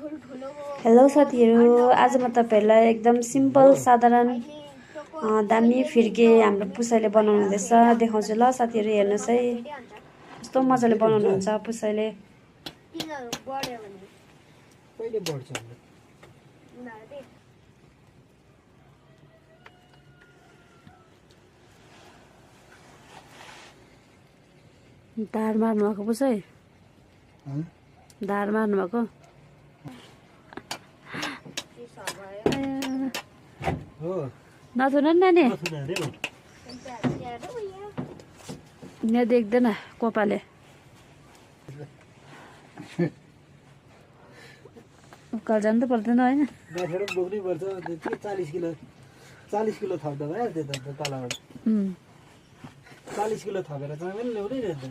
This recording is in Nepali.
हेलो साथीहरू, आज म तपाईहरुलाई एकदम सिम्पल साधारण दामी फिर्के हाम्रो पुसाइले बनाउनु हुँदैछ देखाउँछु ल साथीहरू। हेर्नुस् है कस्तो मजाले बनाउनु हुन्छ पुसाइले। धार मार्नु भएको पुसाइ, धार मार्नु भएको नथुन नानी, यहाँ देख्दैन कोपाले। उकाल जानु त पर्दैन होइन, बोक्नै पर्छ। 40 किलो थप्दा भयो त्यो त तलबाट 40 किलो थपेर चाहिँ पनि ल्याउनै रहेछ।